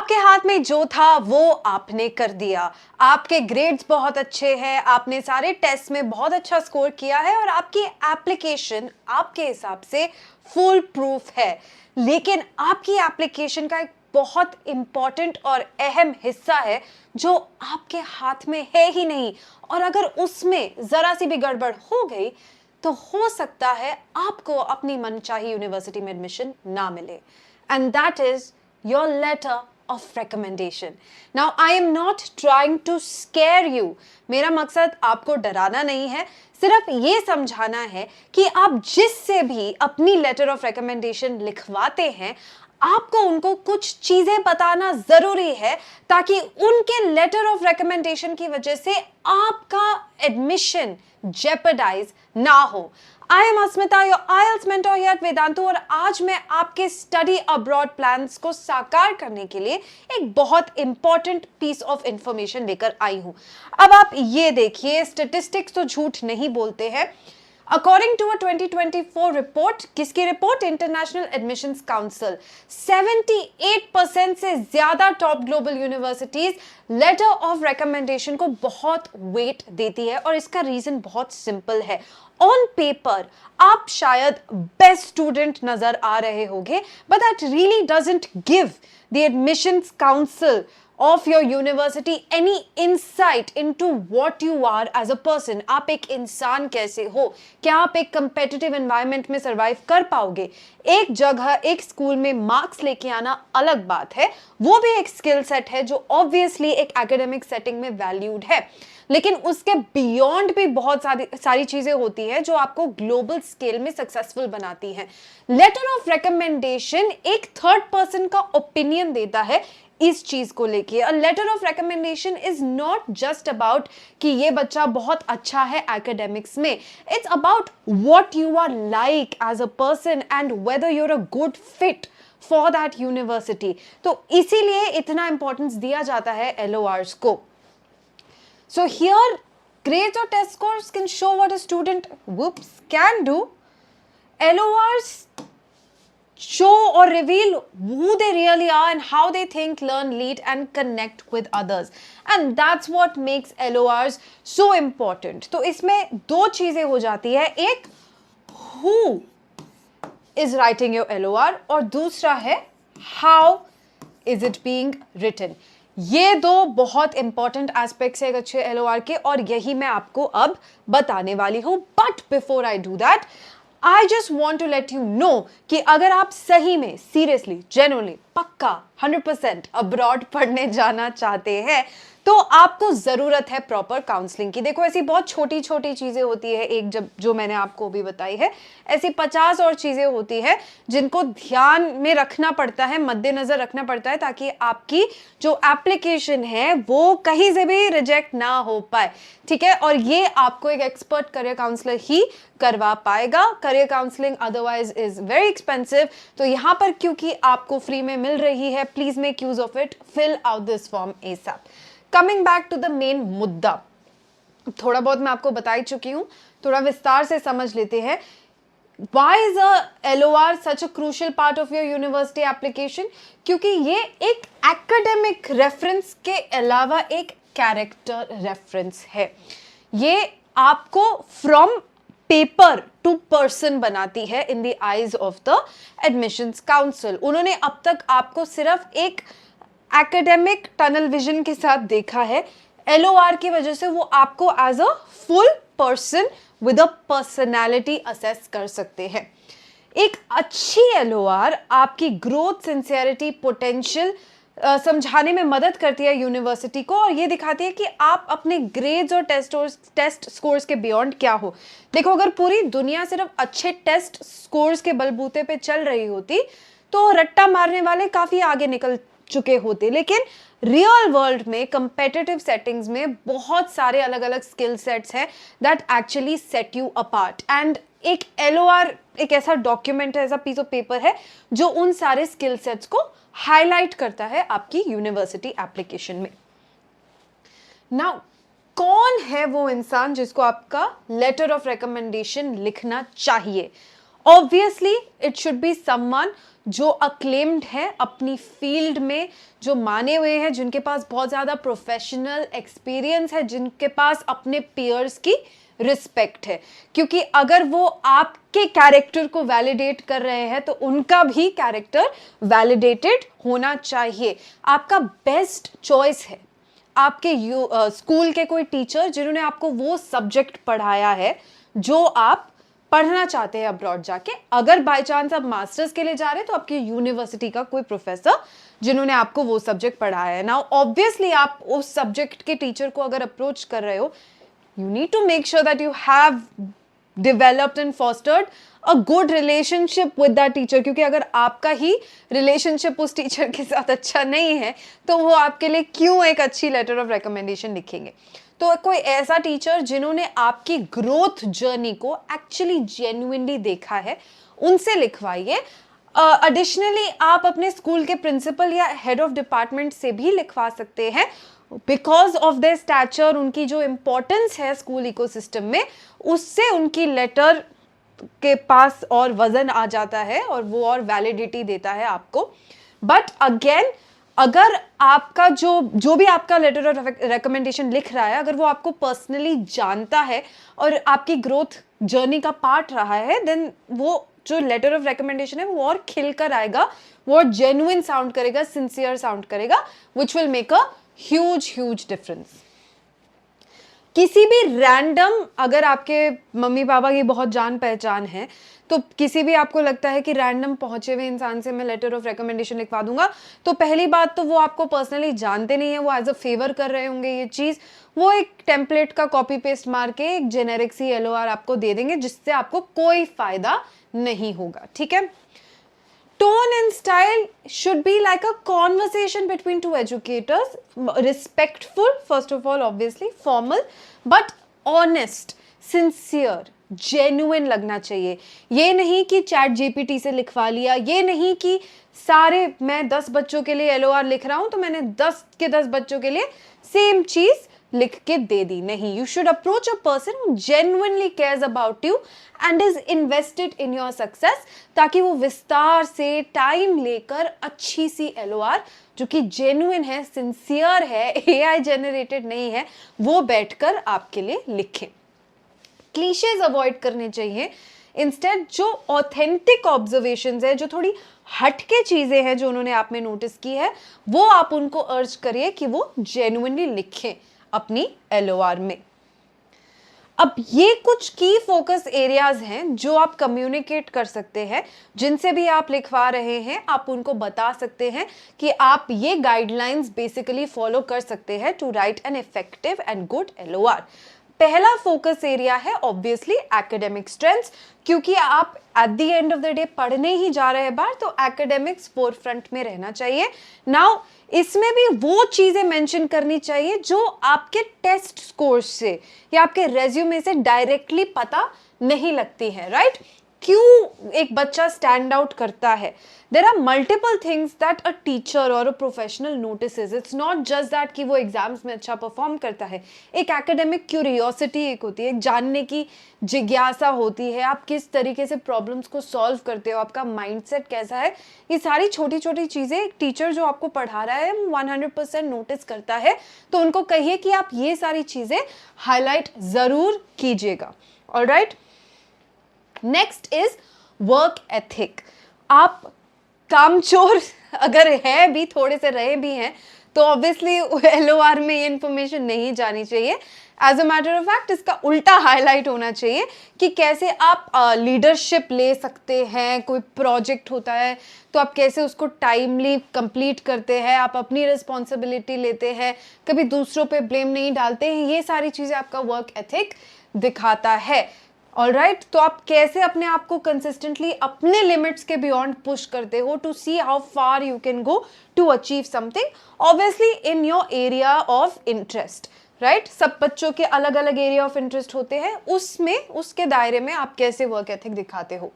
आपके हाथ में जो था वो आपने कर दिया। आपके ग्रेड्स बहुत अच्छे हैं, आपने सारे टेस्ट में बहुत अच्छा स्कोर किया है और आपकी एप्लीकेशन आपके हिसाब से फुल प्रूफ है। लेकिन आपकी एप्लीकेशन का एक बहुत इंपॉर्टेंट और अहम हिस्सा है जो आपके हाथ में है ही नहीं, और अगर उसमें जरा सी भी गड़बड़ हो गई तो हो सकता है आपको अपनी मनचाही यूनिवर्सिटी में एडमिशन ना मिले। And that is your letter of recommendation. Now, I am not trying to scare you. मेरा मकसद आपको डराना नहीं है, सिर्फ ये समझाना है कि आप जिससे भी अपनी लेटर ऑफ रिकमेंडेशन लिखवाते हैं, आपको उनको कुछ चीजें बताना जरूरी है ताकि उनके लेटर ऑफ रिकमेंडेशन की वजह से आपका एडमिशन जेपरडाइज ना हो। I am Asmita, your IELTS mentor here eight Vedantu, और आज मैं आपके स्टडी अब्रॉड प्लान्स को साकार करने के लिए एक बहुत इंपॉर्टेंट पीस ऑफ इंफॉर्मेशन लेकर आई हूं। अब आप ये देखिए, स्टैटिस्टिक्स तो झूठ नहीं बोलते हैं। According to a 2024 report, किसकी रिपोर्ट? इंटरनेशनल एडमिशंस काउंसिल, 78% से ज्यादा top global universities letter of recommendation को बहुत वेट देती है, और इसका रीजन बहुत सिंपल है। ऑन पेपर आप शायद बेस्ट स्टूडेंट नजर आ रहे होंगे, but that really doesn't give the admissions council of your university any insight into what you are as a person. आप एक इंसान कैसे हो, क्या आप एक competitive environment में survive कर पाओगे? एक जगह एक स्कूल में मार्क्स लेके आना अलग बात है, वो भी एक स्किल सेट है जो ऑब्वियसली एक एकेडमिक सेटिंग में वैल्यूड है, लेकिन उसके बियॉन्ड भी बहुत सारी चीजें होती हैं जो आपको ग्लोबल स्केल में सक्सेसफुल बनाती हैं। लेटर ऑफ रिकमेंडेशन एक थर्ड पर्सन का ओपिनियन देता है इस चीज को लेके। A letter of recommendation is not just about कि ये बच्चा बहुत अच्छा है एकेडमिक्स में, it's about what you are like as a person and whether you are a good fit for that university. तो इसीलिए इतना इंपॉर्टेंस दिया जाता है LORs को। So here, grades or test scores can show what a student can do. LORs show or reveal who they really are and how they think, learn, lead, and connect with others. And that's what makes LORs so important. तो इसमें दो चीजें हो जाती है, एक who is writing your LOR और दूसरा है how is it being written. ये दो बहुत इंपॉर्टेंट एस्पेक्ट्स है एक अच्छे LOR के, और यही मैं आपको अब बताने वाली हूं। But before I do that, I just want to let you know कि अगर आप सही में सीरियसली जेन्युइनली पक्का 100% अब्रॉड पढ़ने जाना चाहते हैं तो आपको जरूरत है प्रॉपर काउंसलिंग की। देखो, ऐसी बहुत छोटी छोटी चीजें होती है, एक जब जो मैंने आपको भी बताई है, ऐसी 50 और चीजें होती है जिनको ध्यान में रखना पड़ता है, मद्देनजर रखना पड़ता है, ताकि आपकी जो एप्लीकेशन है वो कहीं से भी रिजेक्ट ना हो पाए। ठीक है, और ये आपको एक एक्सपर्ट करियर काउंसलर ही करवा पाएगा। Career counselling otherwise is very expensive, तो यहाँ पर क्योंकि आपको फ्री में मिल रही है, please make use of it, fill out this form ASAP। Coming back to the main मुद्दा, थोड़ा बहुत मैं आपको बता ही चुकी हूं, थोड़ा विस्तार से समझ लेते हैं। Why is a LOR such a crucial part of your university application? क्योंकि ये एक academic reference के अलावा एक character reference है। ये आपको from paper to person बनाती है in the eyes of the admissions council। उन्होंने अब तक आपको सिर्फ एक एकेडमिक टनल विजन के साथ देखा है, LOR की वजह से वो आपको as a full person with a personality assess कर सकते हैं। एक अच्छी LOR आपकी ग्रोथ, सिंसियरिटी, पोटेंशियल समझाने में मदद करती है यूनिवर्सिटी को, और ये दिखाती है कि आप अपने ग्रेड्स और टेस्ट स्कोर्स के बियॉन्ड क्या हो। देखो, अगर पूरी दुनिया सिर्फ अच्छे टेस्ट स्कोर्स के बलबूते पे चल रही होती तो रट्टा मारने वाले काफी आगे निकल चुके होते, लेकिन रियल वर्ल्ड में कंपेटिटिव सेटिंग्स में बहुत सारे अलग अलग स्किल सेट्स हैं that actually set you apart. And एक LOR एक ऐसा डॉक्यूमेंट है, ऐसा पीस ऑफ पेपर है जो उन सारे स्किल सेट्स को हाईलाइट करता है आपकी यूनिवर्सिटी एप्लीकेशन में। नाउ, कौन है वो इंसान जिसको आपका लेटर ऑफ रिकमेंडेशन लिखना चाहिए? Obviously it should be someone जो अक्लेम्ड है अपनी फील्ड में, जो माने हुए हैं, जिनके पास बहुत ज़्यादा प्रोफेशनल एक्सपीरियंस है, जिनके पास अपने पीयर्स की रिस्पेक्ट है। क्योंकि अगर वो आपके कैरेक्टर को वैलिडेट कर रहे हैं तो उनका भी कैरेक्टर वैलिडेटेड होना चाहिए। आपका बेस्ट चॉइस है आपके स्कूल के कोई टीचर जिन्होंने आपको वो सब्जेक्ट पढ़ाया है जो आप पढ़ना चाहते हैं अब्रॉड जाके। अगर बाय चांस आप मास्टर्स के लिए जा रहे हैं तो आपकी यूनिवर्सिटी का कोई प्रोफेसर जिन्होंने आपको वो सब्जेक्ट पढ़ाया है। नाउ ऑब्वियसली आप उस सब्जेक्ट के टीचर को अगर अप्रोच कर रहे हो, you need to make sure that you have developed and fostered a good relationship with that teacher, क्योंकि अगर आपका ही रिलेशनशिप उस टीचर के साथ अच्छा नहीं है तो वो आपके लिए क्यों एक अच्छी लेटर ऑफ रिकमेंडेशन लिखेंगे। तो कोई ऐसा टीचर जिन्होंने आपकी ग्रोथ जर्नी को एक्चुअली जेन्युइनली देखा है, उनसे लिखवाइए। एडिशनली आप अपने स्कूल के प्रिंसिपल या हेड ऑफ डिपार्टमेंट से भी लिखवा सकते हैं, बिकॉज ऑफ देयर स्टैचर, उनकी जो इम्पोर्टेंस है स्कूल इकोसिस्टम में, उससे उनकी लेटर के पास और वजन आ जाता है और वो और वैलिडिटी देता है आपको। बट अगेन, अगर आपका जो भी आपका लेटर ऑफ रिकमेंडेशन लिख रहा है, अगर वो आपको पर्सनली जानता है और आपकी ग्रोथ जर्नी का पार्ट रहा है, देन वो जो लेटर ऑफ रिकमेंडेशन है वो और खिलकर आएगा, वो और जेन्युइन साउंड करेगा, सिंसियर साउंड करेगा, which will make a huge difference. किसी भी रैंडम, अगर आपके मम्मी पापा की बहुत जान पहचान है तो किसी भी आपको लगता है कि रैंडम पहुंचे हुए इंसान से मैं लेटर ऑफ रिकमेंडेशन लिखवा दूंगा, तो पहली बात तो वो आपको पर्सनली जानते नहीं है, वो एज अ फेवर कर रहे होंगे ये चीज। वो एक टेम्पलेट का कॉपी पेस्ट मार के एक जेनेरिक सी LOR आपको दे देंगे जिससे आपको कोई फायदा नहीं होगा, ठीक है। Tone and style should be like a conversation between two educators, respectful first of all, obviously formal, but honest, sincere, genuine लगना चाहिए। ये नहीं कि चैट GPT से लिखवा लिया, ये नहीं कि सारे मैं 10 बच्चों के लिए LOR लिख रहा हूं तो मैंने 10 के 10 बच्चों के लिए सेम चीज लिख के दे दी। नहीं, you should approach a person who genuinely cares about you and is invested in your success, ताकि वो विस्तार से टाइम लेकर अच्छी सी LOR जो कि जेन्युइन है, सिंसियर है, AI जनरेटेड नहीं है, वो बैठकर आपके लिए लिखें। क्लीशेज अवॉइड करने चाहिए। इंस्टेड जो ऑथेंटिक ऑब्जर्वेशंस है, जो थोड़ी हटके चीजें हैं जो उन्होंने आप में नोटिस की है, वो आप उनको अर्ज करिए कि वो जेन्युइनली लिखें अपनी LOR में। अब ये कुछ की फोकस एरियाज हैं जो आप कम्युनिकेट कर सकते हैं, जिनसे भी आप लिखवा रहे हैं आप उनको बता सकते हैं कि आप ये गाइडलाइंस बेसिकली फॉलो कर सकते हैं to write an effective and good LOR। पहला फोकस एरिया है ऑब्वियसली एकेडमिक स्ट्रेंथ्स, क्योंकि आप at the end of the day पढ़ने ही जा रहे हैं बाहर, तो एकेडमिक्स फोरफ्रंट में रहना चाहिए। नाउ इसमें भी वो चीजें मेंशन करनी चाहिए जो आपके टेस्ट स्कोर से या आपके रेज्यूमे से डायरेक्टली पता नहीं लगती है, राइट। क्यों एक बच्चा स्टैंड आउट करता है? There are multiple things that a teacher और a professional notices. It's not just that कि वो एग्जाम्स में अच्छा परफॉर्म करता है। एक एकेडमिक क्यूरियोसिटी एक होती है, एक जानने की जिज्ञासा होती है, आप किस तरीके से प्रॉब्लम्स को सॉल्व करते हो, आपका माइंडसेट कैसा है। ये सारी छोटी छोटी चीज़ें एक टीचर जो आपको पढ़ा रहा है 100% नोटिस करता है, तो उनको कहिए कि आप ये सारी चीज़ें हाईलाइट ज़रूर कीजिएगा। Alright, next is work ethic. आप कामचोर अगर है भी, थोड़े से रहे भी हैं, तो ऑब्वियसली LOR में ये इंफॉर्मेशन नहीं जानी चाहिए। As a matter of fact इसका उल्टा हाईलाइट होना चाहिए कि कैसे आप लीडरशिप ले सकते हैं। कोई प्रोजेक्ट होता है तो आप कैसे उसको टाइमली कंप्लीट करते हैं, आप अपनी रिस्पॉन्सिबिलिटी लेते हैं, कभी दूसरों पे ब्लेम नहीं डालते हैं। ये सारी चीज़ें आपका वर्क एथिक दिखाता है। ऑलराइट, तो आप कैसे अपने आप को कंसिस्टेंटली अपने लिमिट्स के बियॉन्ड पुश करते हो to see how far you can go to achieve something, obviously in your area of interest, right. सब बच्चों के अलग अलग एरिया ऑफ इंटरेस्ट होते हैं, उसमें उसके दायरे में आप कैसे वर्क एथिक दिखाते हो।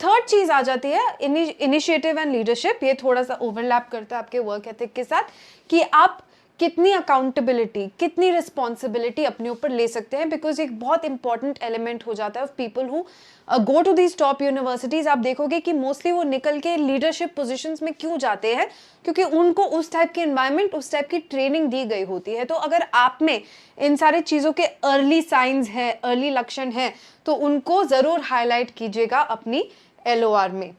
थर्ड चीज आ जाती है इनिशिएटिव एंड लीडरशिप। ये थोड़ा सा ओवरलैप करता है आपके वर्क एथिक के साथ, कि आप कितनी अकाउंटेबिलिटी, कितनी रिस्पॉन्सिबिलिटी अपने ऊपर ले सकते हैं, बिकॉज एक बहुत इंपॉर्टेंट एलिमेंट हो जाता है of people who go to these top universities. आप देखोगे कि मोस्टली वो निकल के लीडरशिप पोजीशंस में क्यों जाते हैं, क्योंकि उनको उस टाइप के एनवायरनमेंट, उस टाइप की ट्रेनिंग दी गई होती है। तो अगर आप में इन सारे चीज़ों के अर्ली साइंस हैं, अर्ली लक्षण हैं, तो उनको ज़रूर हाईलाइट कीजिएगा अपनी LOR में।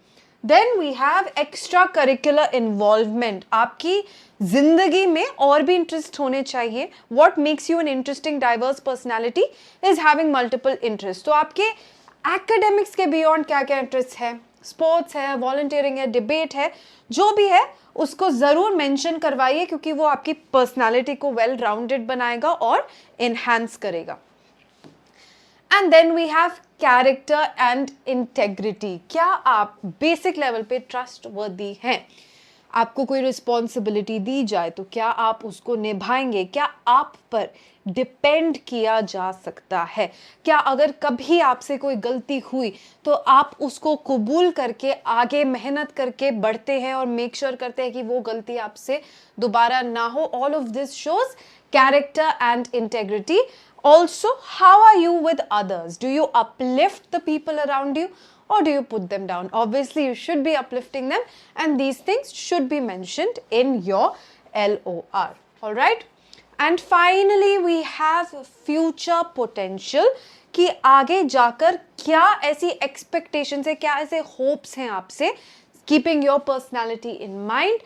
Then we have extra curricular involvement. आपकी जिंदगी में और भी इंटरेस्ट होने चाहिए। What makes you an interesting diverse personality is having multiple interest. तो आपके एकेडमिक्स के बियॉन्ड क्या क्या इंटरेस्ट है, स्पोर्ट्स है, वॉलंटियरिंग है, डिबेट है, जो भी है उसको ज़रूर मेंशन करवाइए, क्योंकि वो आपकी पर्सनैलिटी को वेल राउंडेड बनाएगा और इन्हांस करेगा। And then we have character and integrity. क्या आप बेसिक लेवल पे ट्रस्टवर्दी हैं? आपको कोई रिस्पॉन्सिबिलिटी दी जाए तो क्या आप उसको निभाएंगे? क्या आप पर डिपेंड किया जा सकता है? क्या अगर कभी आपसे कोई गलती हुई तो आप उसको कबूल करके आगे मेहनत करके बढ़ते हैं और मेक श्योर करते हैं कि वो गलती आपसे दोबारा ना हो? All of this shows character and integrity. Also, how are you with others? Do you uplift the people around you or do you put them down? Obviously, you should be uplifting them, and these things should be mentioned in your LOR. All right? And finally, we have future potential. कि आगे जाकर क्या ऐसी expectations है, क्या ऐसे hopes हैं आपसे, keeping your personality in mind.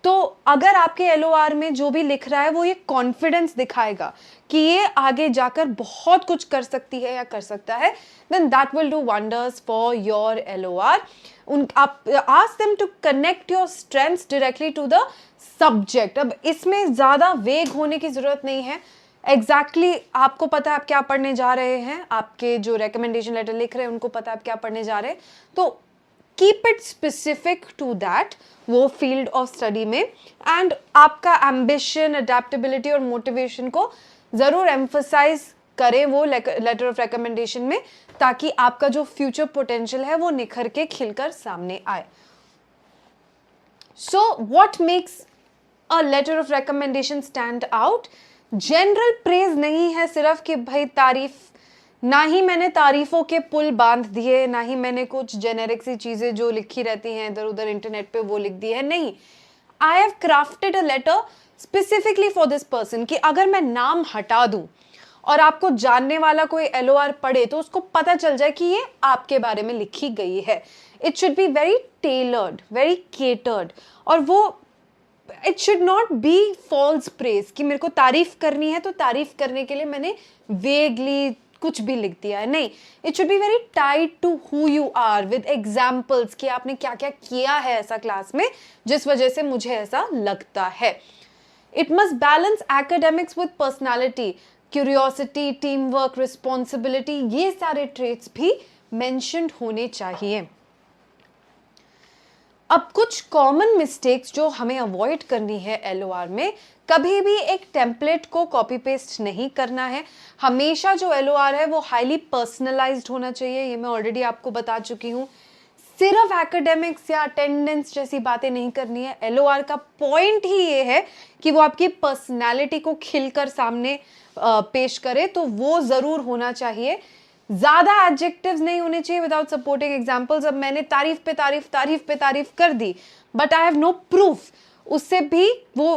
तो अगर आपके LOR में जो भी लिख रहा है वो ये कॉन्फिडेंस दिखाएगा कि ये आगे जाकर बहुत कुछ कर सकती है या कर सकता है, then that will do wonders for your LOR. आप ask them to connect your strengths directly to the subject. अब इसमें ज़्यादा वेग होने की ज़रूरत नहीं है। एग्जैक्टली आपको पता है आप क्या पढ़ने जा रहे हैं, आपके जो रिकमेंडेशन लेटर लिख रहे हैं उनको पता है आप क्या पढ़ने जा रहे हैं, तो keep it specific to that, वो फील्ड ऑफ स्टडी में। एंड आपका एम्बिशन, अडेप्टेबिलिटी और मोटिवेशन को ज़रूर एम्फसाइज करें वो लेटर ऑफ रिकमेंडेशन में, ताकि आपका जो फ्यूचर पोटेंशियल है वो निखर के खिलकर सामने आए। So what makes a letter of recommendation stand out? General praise नहीं है सिर्फ कि भाई तारीफ, ना ही मैंने तारीफों के पुल बांध दिए, ना ही मैंने कुछ जेनेरिक सी चीज़ें जो लिखी रहती हैं इधर उधर इंटरनेट पे वो लिख दी है। नहीं, I have crafted a letter specifically for this person, कि अगर मैं नाम हटा दूं और आपको जानने वाला कोई LOR पढ़े तो उसको पता चल जाए कि ये आपके बारे में लिखी गई है। It should be very tailored, very catered, और वो it should not be false praise कि मेरे को तारीफ करनी है तो तारीफ करने के लिए मैंने वेगली कुछ भी लिख दिया है। नहीं, it should be very tied to who you are with examples कि आपने क्या क्या किया है ऐसा क्लास में जिस वजह से मुझे ऐसा लगता है। It must balance academics with personality, curiosity, team work, responsibility, ये सारे ट्रेट्स भी मेंशन्ड होने चाहिए। अब कुछ कॉमन मिस्टेक्स जो हमें अवॉइड करनी है LOR में, कभी भी एक टेम्पलेट को कॉपी पेस्ट नहीं करना है। हमेशा जो LOR है वो हाईली पर्सनलाइज्ड होना चाहिए, ये मैं ऑलरेडी आपको बता चुकी हूँ। सिर्फ एकेडमिक्स या अटेंडेंस जैसी बातें नहीं करनी है। LOR का पॉइंट ही ये है कि वो आपकी पर्सनैलिटी को खिलकर सामने पेश करे, तो वो ज़रूर होना चाहिए। ज़्यादा एडजेक्टिव्स नहीं होने चाहिए विदाउट सपोर्टिंग एग्जाम्पल्स। अब मैंने तारीफ पे तारीफ, तारीफ पे तारीफ कर दी, but I have no proof, उससे भी वो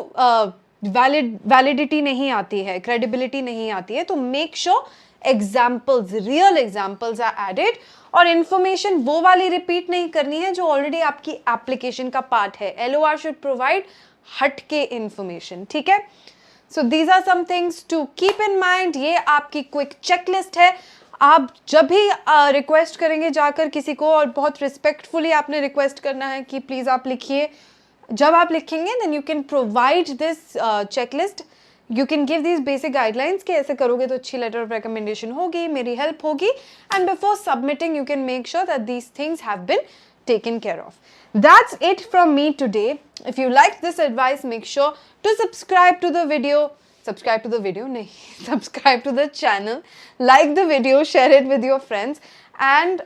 वैलिडिटी नहीं आती है, क्रेडिबिलिटी नहीं आती है। तो make sure examples, real examples are added, और इन्फॉर्मेशन वो वाली रिपीट नहीं करनी है जो ऑलरेडी आपकी एप्लीकेशन का पार्ट है। LOR शुड प्रोवाइड हटके इन्फॉर्मेशन, ठीक है। So these are some things to keep in mind. ये आपकी क्विक चेकलिस्ट है। आप जब भी रिक्वेस्ट करेंगे जाकर किसी को, और बहुत रिस्पेक्टफुली आपने रिक्वेस्ट करना है कि प्लीज़ आप लिखिए, जब आप लिखेंगे then you can provide this checklist, you can give this basic guidelines कि ऐसे करोगे तो अच्छी लेटर ऑफ रिकमेंडेशन होगी, मेरी हेल्प होगी, and before submitting you can make sure that these things have been taken care of. That's it from me today. If you liked this advice, make sure to subscribe to the video. Subscribe to the video, nahi, subscribe to the channel. Like the video, share it with your friends, and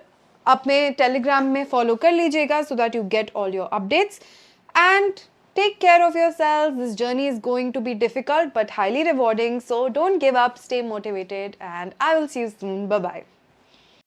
अपने Telegram में follow कर लीजिएगा so that you get all your updates. And take care of yourselves. This journey is going to be difficult but highly rewarding. So don't give up, stay motivated, and I will see you soon. Bye bye.